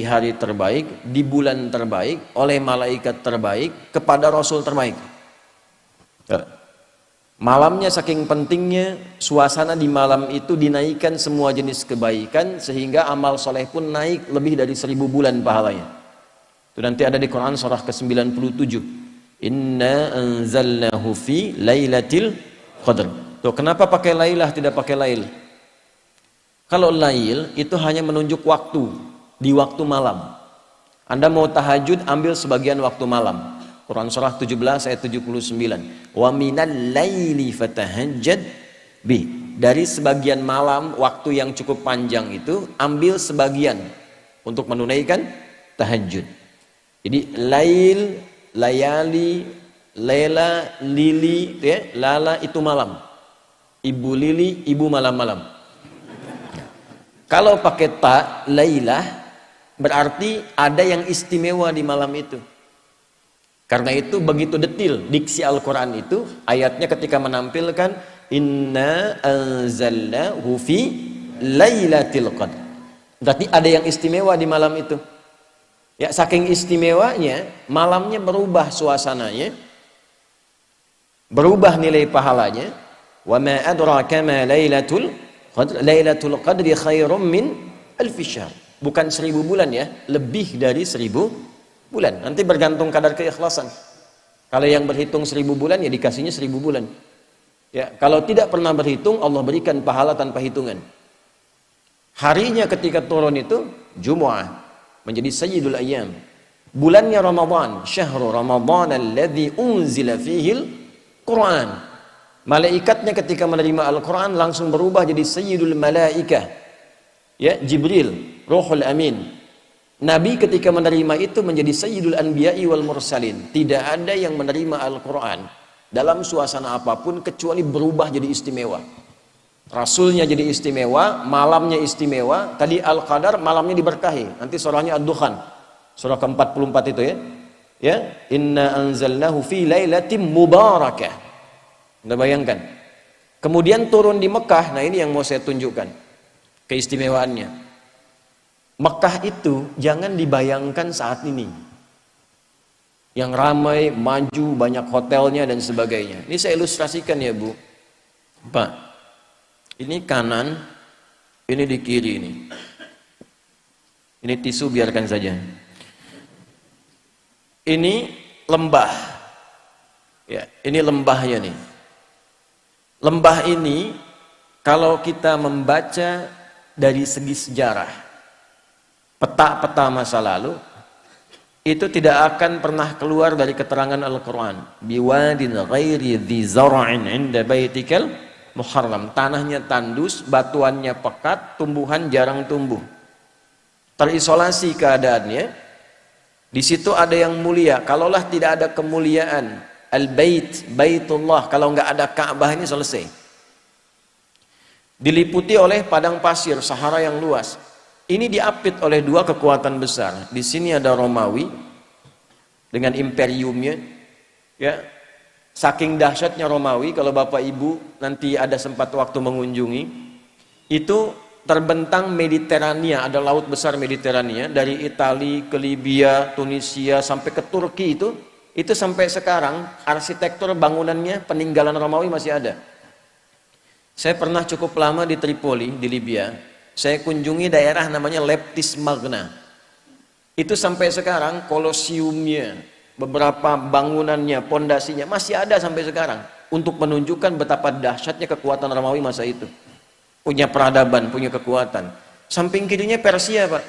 di hari terbaik, di bulan terbaik, oleh malaikat terbaik, kepada rasul terbaik. Malamnya saking pentingnya, suasana di malam itu dinaikkan semua jenis kebaikan, sehingga amal soleh pun naik lebih dari 1000 bulan pahalanya. Itu nanti ada di Quran surah ke-97. Inna anzalnahu fi lailatul qadr. Tuh, kenapa pakai lailah tidak pakai lail? Kalau lail itu hanya menunjuk waktu, di waktu malam. Anda mau tahajud, ambil sebagian waktu malam. Quran surah 17 ayat 79. Wa minal laili fatahajjad bi. Dari sebagian malam, waktu yang cukup panjang itu, ambil sebagian untuk menunaikan tahajud. Jadi lail, layali, lela, lili, ya, lala itu malam. Ibu lili, ibu malam-malam. Kalau pakai ta, lailah, berarti ada yang istimewa di malam itu. Karena itu begitu detil diksi Al-Quran itu, ayatnya ketika menampilkan inna anzalnahu fi lailatul qadr. Berarti ada yang istimewa di malam itu. Ya, saking istimewanya, malamnya berubah suasananya, berubah nilai pahalanya. Wa ma adraka ma lailatul qadr. Lailatul qadri khairum min alfi syahr. Bukan 1000 bulan ya, lebih dari 1000 bulan. Nanti bergantung kadar keikhlasan. Kalau yang berhitung 1000 bulan, ya dikasihnya 1000 bulan. Ya, kalau tidak pernah berhitung, Allah berikan pahala tanpa hitungan. Harinya ketika turun itu Jumu'ah, menjadi sayyidul ayyam. Bulannya Ramadan, syahrul Ramadan alladzi unzila fihil Quran. Malaikatnya ketika menerima Al-Quran langsung berubah jadi sayyidul malaikah. Ya, Jibril, Ruhul Amin. Nabi ketika menerima itu menjadi sayyidul anbiya'i wal mursalin. Tidak ada yang menerima Al-Quran dalam suasana apapun kecuali berubah jadi istimewa. Rasulnya jadi istimewa, malamnya istimewa. Tadi Al-Qadar, malamnya diberkahi. Nanti surahnya Ad-Dukhan, surah ke-44 itu ya. Ya, inna anzalnahu fi lailatin mubarakah. Anda bayangkan. Kemudian turun di Mekah. Nah, ini yang mau saya tunjukkan keistimewaannya. Mekah itu jangan dibayangkan saat ini yang ramai, maju, banyak hotelnya dan sebagainya. Ini saya ilustrasikan ya Bu. Pak, ini kanan, ini di kiri ini. Ini tisu biarkan saja. Ini lembah. Ya, ini lembahnya nih. Lembah ini kalau kita membaca dari segi sejarah, peta-peta masa lalu, itu tidak akan pernah keluar dari keterangan Al-Quran. Biwadin ghairi dhi zara'in inda baitikal muharram. Tanahnya tandus, batuannya pekat, tumbuhan jarang tumbuh. Terisolasi keadaannya. Di situ ada yang mulia. Kalaulah tidak ada kemuliaan Al-Bait, Baitullah, kalau nggak ada Ka'bah ini selesai. Diliputi oleh padang pasir, Sahara yang luas. Ini diapit oleh dua kekuatan besar. Di sini ada Romawi dengan imperiumnya. Ya, saking dahsyatnya Romawi, kalau Bapak Ibu nanti ada sempat waktu mengunjungi, itu terbentang Mediterania, ada laut besar Mediterania, dari Italia ke Libya, Tunisia sampai ke Turki itu sampai sekarang arsitektur bangunannya peninggalan Romawi masih ada. Saya pernah cukup lama di Tripoli di Libya. Saya kunjungi daerah namanya Leptis Magna. Itu sampai sekarang kolosiumnya, beberapa bangunannya, pondasinya masih ada sampai sekarang untuk menunjukkan betapa dahsyatnya kekuatan Romawi masa itu. Punya peradaban, punya kekuatan. Samping kirinya Persia, Pak.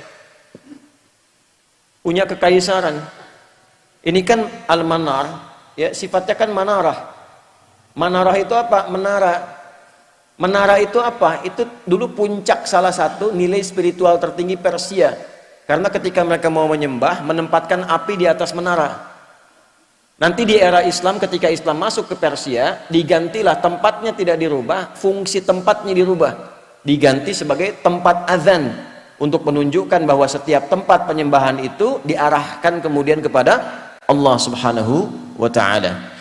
Punya kekaisaran. Ini kan Al-Manar, ya, sifatnya kan manarah. Manarah itu apa? Menara. Menara itu apa? Itu dulu puncak salah satu nilai spiritual tertinggi Persia. Karena ketika mereka mau menyembah, menempatkan api di atas menara. Nanti di era Islam, ketika Islam masuk ke Persia, digantilah, tempatnya tidak dirubah, fungsi tempatnya dirubah. Diganti sebagai tempat azan, untuk menunjukkan bahwa setiap tempat penyembahan itu diarahkan kemudian kepada Allah Subhanahu wa Ta'ala.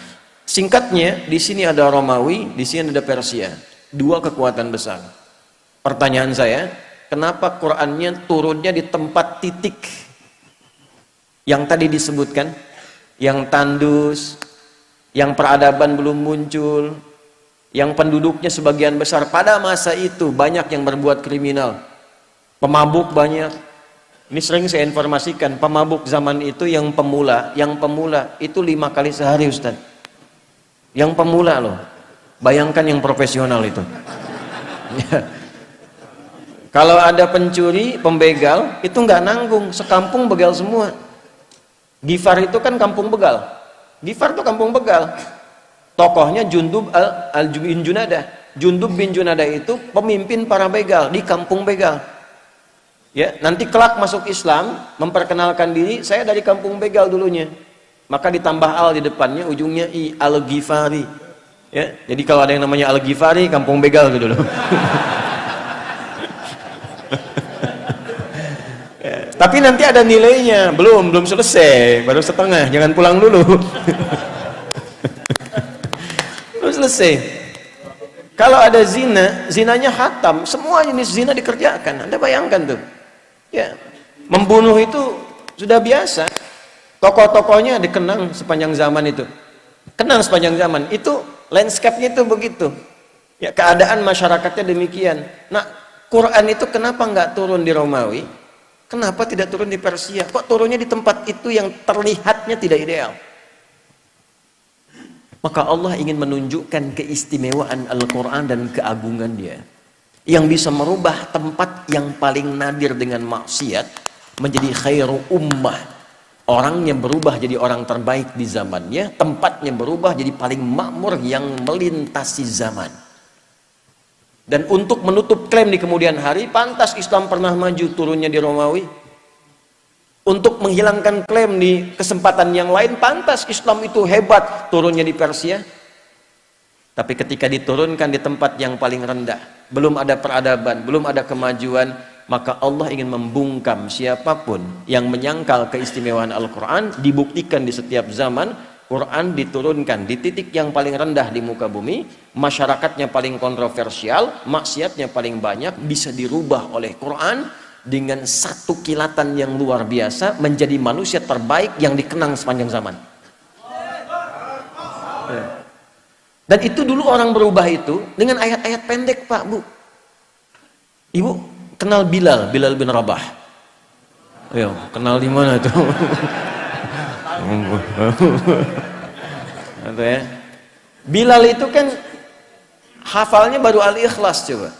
Singkatnya, di sini ada Romawi, di sini ada Persia. Dua kekuatan besar. Pertanyaan saya, kenapa Qur'annya turunnya di tempat titik yang tadi disebutkan, yang tandus, yang peradaban belum muncul, yang penduduknya sebagian besar pada masa itu banyak yang berbuat kriminal, pemabuk banyak. Ini sering saya informasikan, pemabuk zaman itu yang pemula itu 5 kali sehari Ustaz. Yang pemula loh, bayangkan yang profesional itu. Kalau ada pencuri, pembegal, itu nggak nanggung, sekampung begal semua. Gifar itu kan kampung begal. Gifar itu kampung begal. Tokohnya Jundub bin Junadah. Jundub bin Junadah itu pemimpin para begal di kampung begal. Ya, nanti kelak masuk Islam, memperkenalkan diri, saya dari kampung begal dulunya. Maka ditambah al di depannya, ujungnya i, Al-Ghifari. Ya, jadi kalau ada yang namanya Al-Ghifari, kampung begal itu dulu. Ya, tapi nanti ada nilainya, belum selesai, baru setengah, jangan pulang dulu. Belum selesai. Kalau ada zina, zinanya hatam, semua jenis zina dikerjakan. Anda bayangkan tuh. Ya, membunuh itu sudah biasa. Tokoh-tokohnya dikenang sepanjang zaman itu. Kenang sepanjang zaman. Itu landscape-nya itu begitu. Ya, keadaan masyarakatnya demikian. Nah, Quran itu kenapa nggak turun di Romawi? Kenapa tidak turun di Persia? Kok turunnya di tempat itu yang terlihatnya tidak ideal? Maka Allah ingin menunjukkan keistimewaan Al-Quran dan keagungannya, yang bisa merubah tempat yang paling nadir dengan maksiat menjadi khairu ummah. Orangnya berubah jadi orang terbaik di zamannya, tempatnya berubah jadi paling makmur yang melintasi zaman. Dan untuk menutup klaim di kemudian hari, pantas Islam pernah maju turunnya di Romawi. Untuk menghilangkan klaim di kesempatan yang lain, pantas Islam itu hebat turunnya di Persia. Tapi ketika diturunkan di tempat yang paling rendah, belum ada peradaban, belum ada kemajuan, maka Allah ingin membungkam siapapun yang menyangkal keistimewaan Al-Quran. Dibuktikan di setiap zaman Quran diturunkan di titik yang paling rendah di muka bumi, masyarakatnya paling kontroversial, maksiatnya paling banyak, bisa dirubah oleh Quran dengan satu kilatan yang luar biasa menjadi manusia terbaik yang dikenang sepanjang zaman. Dan itu dulu orang berubah itu dengan ayat-ayat pendek, Pak, Bu. Ibu kenal Bilal bin Rabah? Ayo, kenal di mana tuh? Atau ya. Bilal itu kan hafalnya baru Al-Ikhlas coba.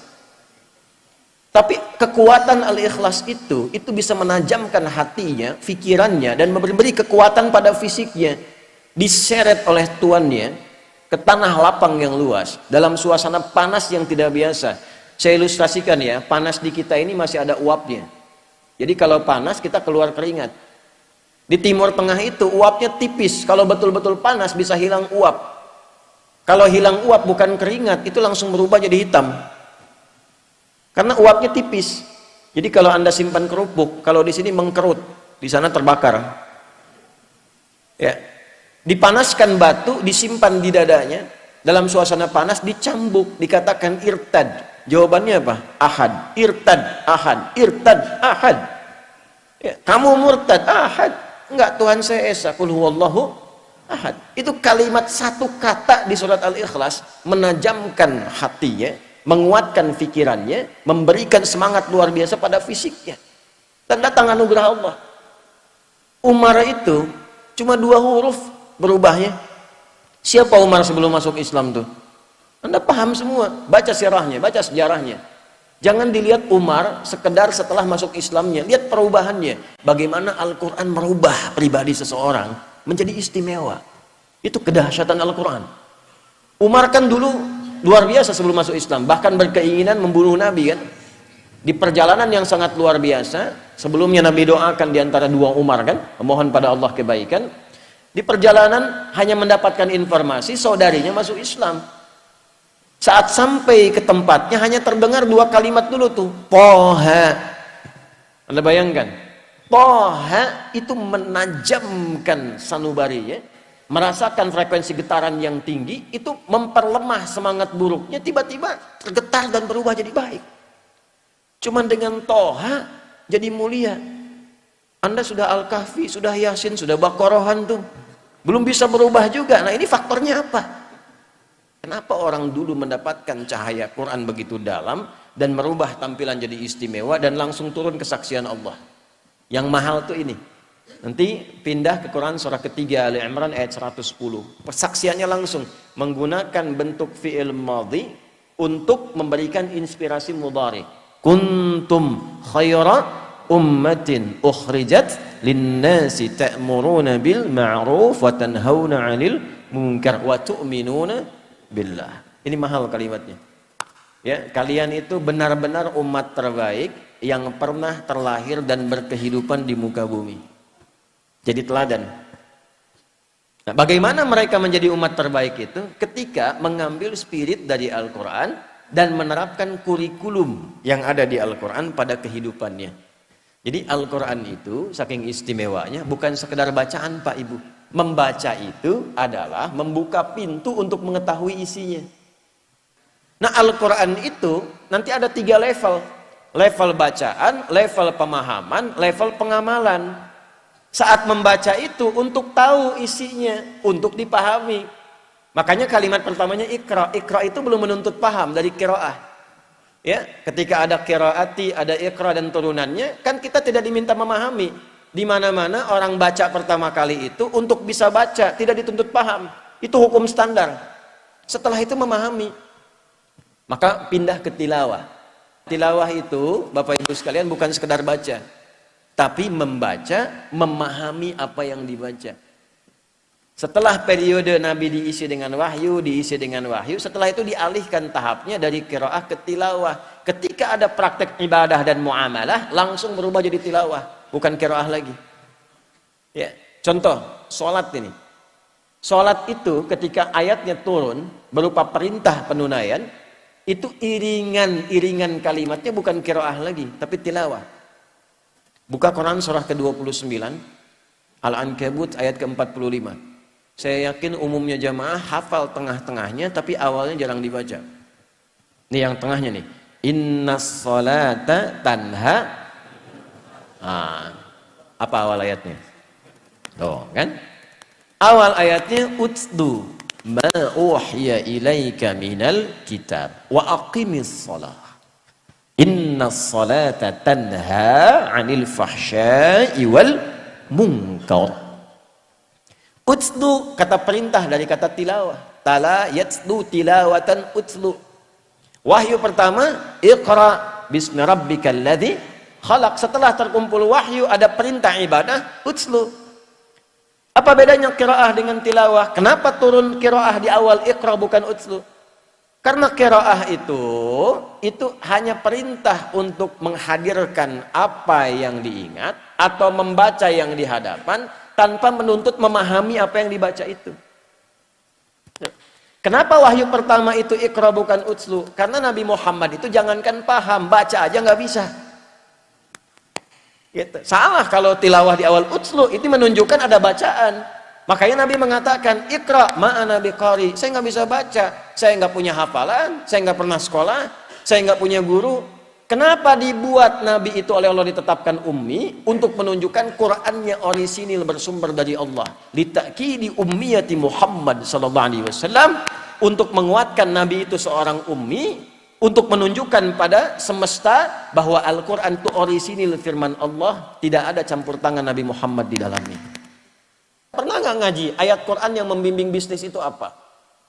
Tapi kekuatan Al-Ikhlas itu bisa menajamkan hatinya, pikirannya, dan memberi kekuatan pada fisiknya. Diseret oleh tuannya ke tanah lapang yang luas, dalam suasana panas yang tidak biasa. Saya ilustrasikan ya, panas di kita ini masih ada uapnya. Jadi kalau panas kita keluar keringat. Di Timur Tengah itu uapnya tipis, kalau betul-betul panas bisa hilang uap. Kalau hilang uap bukan keringat, itu langsung berubah jadi hitam. Karena uapnya tipis. Jadi kalau Anda simpan kerupuk, kalau di sini mengkerut, di sana terbakar. Ya. Dipanaskan batu, disimpan di dadanya, dalam suasana panas dicambuk, dikatakan irtad. Jawabannya apa? Ahad. Irtad, ahad. Irtad, ahad. Ya, kamu murtad, ahad. Enggak, Tuhan saya esa, qul huwallahu ahad. Itu kalimat satu kata di surat Al-Ikhlas menajamkan hatinya, menguatkan pikirannya, memberikan semangat luar biasa pada fisiknya. Dan datang anugerah Allah. Umar itu cuma 2 huruf berubahnya. Siapa Umar sebelum masuk Islam tuh? Anda paham semua, baca sirahnya, baca sejarahnya. Jangan dilihat Umar sekedar setelah masuk Islamnya, lihat perubahannya. Bagaimana Al-Quran merubah pribadi seseorang menjadi istimewa. Itu kedahsyatan Al-Quran. Umar kan dulu luar biasa sebelum masuk Islam, bahkan berkeinginan membunuh Nabi kan. Di perjalanan yang sangat luar biasa, sebelumnya Nabi doakan di antara 2 Umar kan, memohon pada Allah kebaikan. Di perjalanan hanya mendapatkan informasi saudarinya masuk Islam. Saat sampai ke tempatnya hanya terdengar 2 kalimat dulu tuh, Toha. Anda bayangkan, Toha itu menajamkan sanubarinya, merasakan frekuensi getaran yang tinggi, itu memperlemah semangat buruknya, tiba-tiba tergetar dan berubah jadi baik. Cuman dengan Toha jadi mulia. Anda sudah Al-Kahfi, sudah Yasin, sudah Baqarahan tuh. Belum bisa berubah juga. Nah ini faktornya apa? Kenapa orang dulu mendapatkan cahaya Quran begitu dalam dan merubah tampilan jadi istimewa dan langsung turun kesaksian Allah? Yang mahal tuh ini. Nanti pindah ke Quran surah ketiga Ali Imran ayat 110. Persaksiannya langsung menggunakan bentuk fi'il madhi untuk memberikan inspirasi mudhari. Kuntum khaira ummatin ukhrijat linnasi ta'muruna bil ma'ruf wa tanhauna 'anil munkar wa tu'minuna billah. Ini mahal kalimatnya. Ya, kalian itu benar-benar umat terbaik yang pernah terlahir dan berkehidupan di muka bumi. Jadi teladan. Nah, bagaimana mereka menjadi umat terbaik itu? Ketika mengambil spirit dari Al-Quran dan menerapkan kurikulum yang ada di Al-Quran pada kehidupannya. Jadi Al-Quran itu saking istimewanya bukan sekedar bacaan Pak Ibu. Membaca itu adalah membuka pintu untuk mengetahui isinya. Nah Al-Quran itu nanti ada 3 level. Level bacaan, level pemahaman, level pengamalan. Saat membaca itu untuk tahu isinya, untuk dipahami. Makanya kalimat pertamanya Iqra. Iqra itu belum menuntut paham dari qiraah. Ya, ketika ada qiraati, ada Iqra dan turunannya, kan kita tidak diminta memahami. Di mana-mana orang baca pertama kali itu untuk bisa baca, tidak dituntut paham. Itu hukum standar. Setelah itu memahami. Maka pindah ke tilawah. Tilawah itu, Bapak Ibu sekalian, bukan sekedar baca, tapi membaca, memahami apa yang dibaca. Setelah periode Nabi diisi dengan wahyu, setelah itu dialihkan tahapnya dari qiraah ke tilawah. Ketika ada praktek ibadah dan muamalah, langsung berubah jadi tilawah, bukan qiraah lagi. Ya, contoh, sholat ini. Sholat itu ketika ayatnya turun, berupa perintah penunaian, itu iringan kalimatnya bukan qiraah lagi, tapi tilawah. Buka Quran surah ke-29 Al-Ankabut ayat ke-45. Saya yakin umumnya jamaah hafal tengah-tengahnya, tapi awalnya jarang dibaca. Ini yang tengahnya nih. Innas salata tanha. Apa awal ayatnya? Tuh kan? Awal ayatnya utdu ma uhiya ilaika minal kitab wa aqimis salah. Innas salata tanha 'anil fahsya'i wal munkar. Utslu kata perintah dari kata tilawah. Tala yatslu tilawatan utslu. Wahyu pertama Iqra bismi rabbikal ladzi khalaq. Setelah terkumpul wahyu ada perintah ibadah utslu. Apa bedanya qiraah dengan tilawah? Kenapa turun qiraah di awal Iqra bukan utslu? Karena qiraah itu hanya perintah untuk menghadirkan apa yang diingat atau membaca yang di hadapan tanpa menuntut memahami apa yang dibaca itu. Kenapa wahyu pertama itu Iqra bukan utslu? Karena Nabi Muhammad itu jangankan paham, baca aja nggak bisa. Gitu. Salah kalau tilawah di awal utslu, itu menunjukkan ada bacaan. Makanya Nabi mengatakan Iqra ma'ana biqari. Saya nggak bisa baca, saya nggak punya hafalan, saya nggak pernah sekolah, saya nggak punya guru. Kenapa dibuat Nabi itu oleh Allah ditetapkan ummi? Untuk menunjukkan Qur'annya orisinil bersumber dari Allah. Litakidi ummiyati Muhammad sallallahu alaihi wasallam, untuk menguatkan Nabi itu seorang ummi, untuk menunjukkan pada semesta bahwa Al-Quran itu orisinil firman Allah, tidak ada campur tangan Nabi Muhammad di dalamnya. Pernah nggak ngaji ayat Quran yang membimbing bisnis itu apa?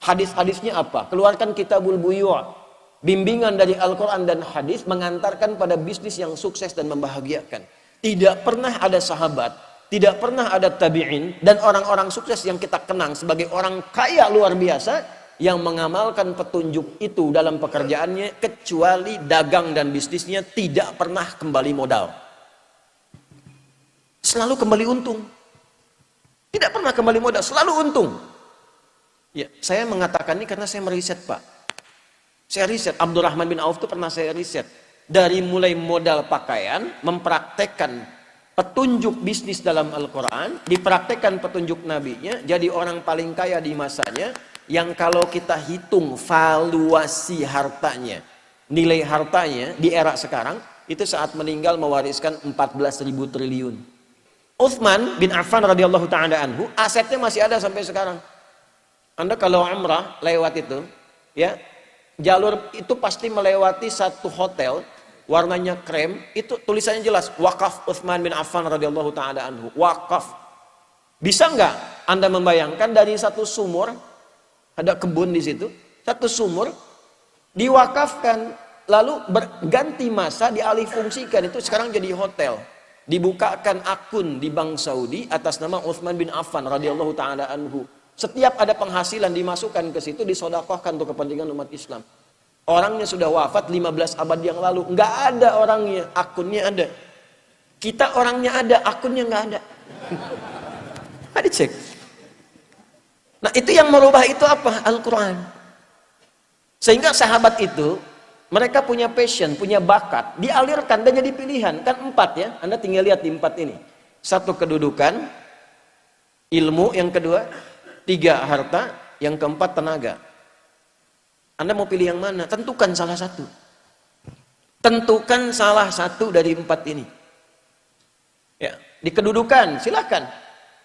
Hadis-hadisnya apa? Keluarkan Kitabul Buyu'. Bimbingan dari Al-Quran dan hadis mengantarkan pada bisnis yang sukses dan membahagiakan. Tidak pernah ada sahabat, tidak pernah ada tabi'in, dan orang-orang sukses yang kita kenang sebagai orang kaya luar biasa yang mengamalkan petunjuk itu dalam pekerjaannya, kecuali dagang dan bisnisnya tidak pernah kembali modal. Selalu kembali untung. Tidak pernah kembali modal, selalu untung. Ya, saya mengatakan ini karena saya meriset, Pak. Saya riset, Abdurrahman bin Auf itu pernah saya riset. Dari mulai modal pakaian, mempraktekkan petunjuk bisnis dalam Al-Quran, dipraktekkan petunjuk nabinya, jadi orang paling kaya di masanya, yang kalau kita hitung valuasi hartanya, nilai hartanya di era sekarang, itu saat meninggal mewariskan 14.000 triliun. Utsman bin Affan radhiyallahu taala anhu, asetnya masih ada sampai sekarang. Anda kalau umrah lewat itu, ya, jalur itu pasti melewati satu hotel warnanya krem, itu tulisannya jelas, wakaf Utsman bin Affan radhiyallahu taala anhu, wakaf. Bisa nggak Anda membayangkan dari satu sumur, ada kebun di situ, satu sumur diwakafkan, lalu berganti masa dialih fungsikan, itu sekarang jadi hotel. Dibukakan akun di Bank Saudi atas nama Utsman bin Affan radhiyallahu taala anhu. Setiap ada penghasilan dimasukkan ke situ, disedekahkan untuk kepentingan umat Islam. Orangnya sudah wafat 15 abad yang lalu, nggak ada orangnya, akunnya ada. Kita orangnya ada, akunnya nggak ada. Ada cek. Nah itu yang merubah itu apa? Al-Quran. Sehingga sahabat itu, mereka punya passion, punya bakat, dialirkan dan jadi pilihan. Kan 4 ya, Anda tinggal lihat di 4 ini. 1 kedudukan, ilmu yang kedua, 3 harta, yang keempat tenaga. Anda mau pilih yang mana? Tentukan salah satu. Tentukan salah satu dari 4 ini. Ya, di kedudukan silakan.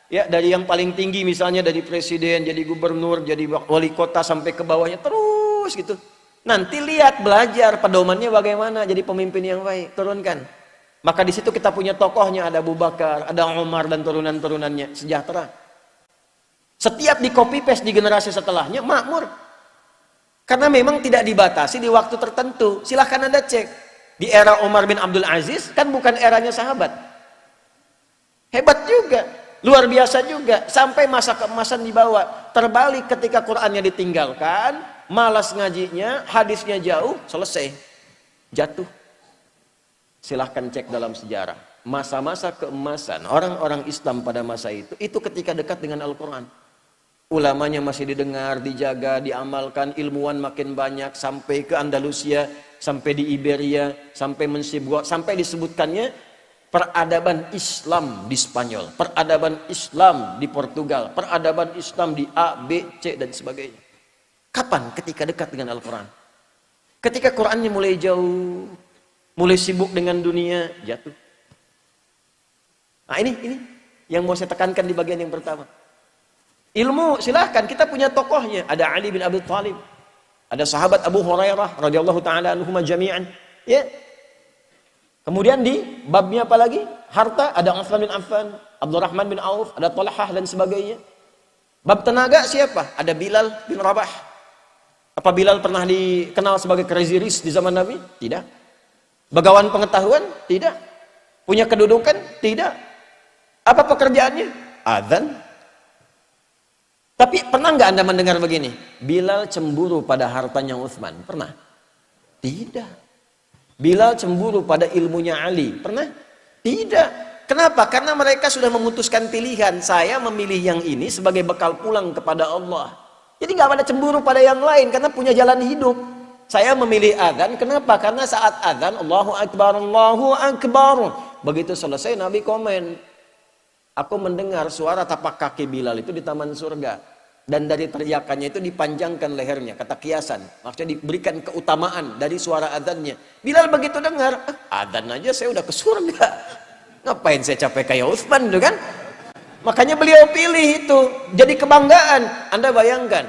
Ya, dari yang paling tinggi misalnya dari presiden, jadi gubernur, jadi wali kota sampai ke bawahnya terus gitu. Nanti lihat belajar pedomannya bagaimana jadi pemimpin yang baik, turunkan. Maka di situ kita punya tokohnya, ada Abu Bakar, ada Umar dan turunan-turunannya, sejahtera. Setiap di copy paste di generasi setelahnya makmur. Karena memang tidak dibatasi di waktu tertentu. Silahkan Anda cek. Di era Umar bin Abdul Aziz, kan bukan eranya sahabat. Hebat juga. Luar biasa juga. Sampai masa keemasan dibawa. Terbalik ketika Qur'annya ditinggalkan, malas ngajinya, hadisnya jauh, selesai. Jatuh. Silahkan cek dalam sejarah. Masa-masa keemasan, orang-orang Islam pada masa itu ketika dekat dengan Al-Quran. Ulamanya masih didengar, dijaga, diamalkan, ilmuwan makin banyak, sampai ke Andalusia, sampai di Iberia, sampai Mensibua, sampai disebutkannya peradaban Islam di Spanyol, peradaban Islam di Portugal, peradaban Islam di A, B, C, dan sebagainya. Kapan? Ketika dekat dengan Al-Quran. Ketika Qurannya mulai jauh, mulai sibuk dengan dunia, jatuh. Nah ini yang mau saya tekankan di bagian yang pertama. Ilmu silahkan, kita punya tokohnya. Ada Ali bin Abi Thalib, ada sahabat Abu Hurairah radhiyallahu taala anhum jami'an. Ya. Kemudian di babnya apa lagi? Harta, ada Utsman bin Affan, Abdurrahman bin Auf, ada Talhah dan sebagainya. Bab tenaga siapa? Ada Bilal bin Rabah. Apa Bilal pernah dikenal sebagai crazy rich di zaman Nabi? Tidak. Bagawan pengetahuan? Tidak. Punya kedudukan? Tidak. Apa pekerjaannya? Adzan. Tapi pernah nggak Anda mendengar begini? Bilal cemburu pada hartanya Utsman. Pernah? Tidak. Bilal cemburu pada ilmunya Ali. Pernah? Tidak. Kenapa? Karena mereka sudah memutuskan pilihan. Saya memilih yang ini sebagai bekal pulang kepada Allah. Jadi nggak ada cemburu pada yang lain karena punya jalan hidup. Saya memilih adzan. Kenapa? Karena saat adzan Allahu Akbar, Allahu Akbar. Begitu selesai Nabi komen, aku mendengar suara tapak kaki Bilal itu di taman surga. Dan dari teriakannya itu dipanjangkan lehernya, kata kiasan. Maksudnya diberikan keutamaan dari suara adzannya. Bilal begitu dengar, adzan aja saya udah ke surga. Ngapain saya capek kayak Utsman itu kan? Makanya beliau pilih itu. Jadi kebanggaan. Anda bayangkan,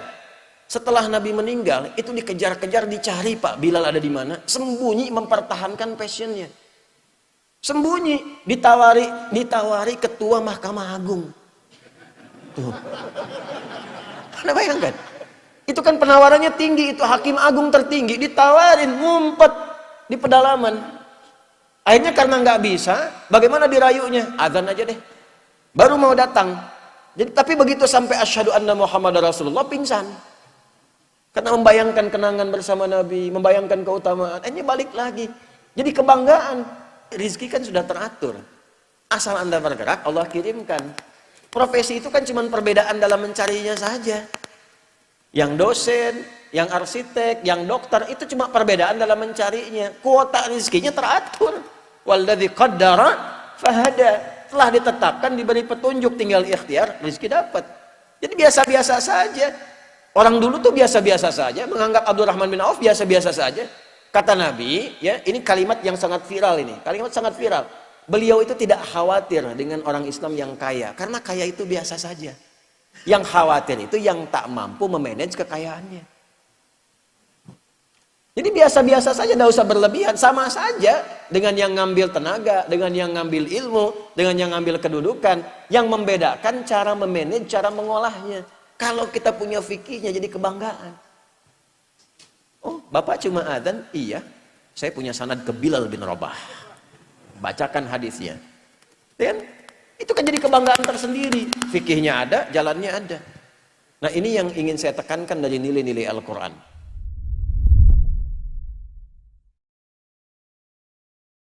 setelah Nabi meninggal, itu dikejar-kejar, dicari Pak Bilal ada di mana. Sembunyi mempertahankan passionnya. Sembunyi, ditawari ketua Mahkamah Agung. Tuh. Anda bayangkan, itu kan penawarannya tinggi, itu hakim agung tertinggi, ditawarin, ngumpet di pedalaman. Akhirnya karena nggak bisa, bagaimana dirayunya? Adzan aja deh. Baru mau datang. Jadi tapi begitu sampai asyhadu anna Muhammadar Rasulullah, pingsan. Karena membayangkan kenangan bersama Nabi, membayangkan keutamaan. Akhirnya balik lagi. Jadi kebanggaan. Rizki kan sudah teratur. Asal Anda bergerak, Allah kirimkan. Profesi itu kan cuma perbedaan dalam mencarinya saja. Yang dosen, yang arsitek, yang dokter, itu cuma perbedaan dalam mencarinya. Kuota rizkinya teratur. Walladzi qaddara fahada. Telah ditetapkan, diberi petunjuk, tinggal ikhtiar, rizki dapat. Jadi biasa-biasa saja. Orang dulu tuh biasa-biasa saja, menganggap Abdurrahman bin Auf biasa-biasa saja. Kata Nabi, ya, ini kalimat yang sangat viral ini. Kalimat sangat viral. Beliau itu tidak khawatir dengan orang Islam yang kaya, karena kaya itu biasa saja. Yang khawatir itu yang tak mampu memanage kekayaannya. Jadi biasa-biasa saja, tidak usah berlebihan. Sama saja dengan yang ngambil tenaga, dengan yang ngambil ilmu, dengan yang ngambil kedudukan. Yang membedakan cara memanage, cara mengolahnya. Kalau kita punya fikihnya jadi kebanggaan. Oh, Bapak cuma adzan? Iya. Saya punya sanad ke Bilal bin Rabah. Bacakan hadisnya. Dan itu kan jadi kebanggaan tersendiri. Fikihnya ada, jalannya ada. Nah, ini yang ingin saya tekankan dari nilai-nilai Al-Quran.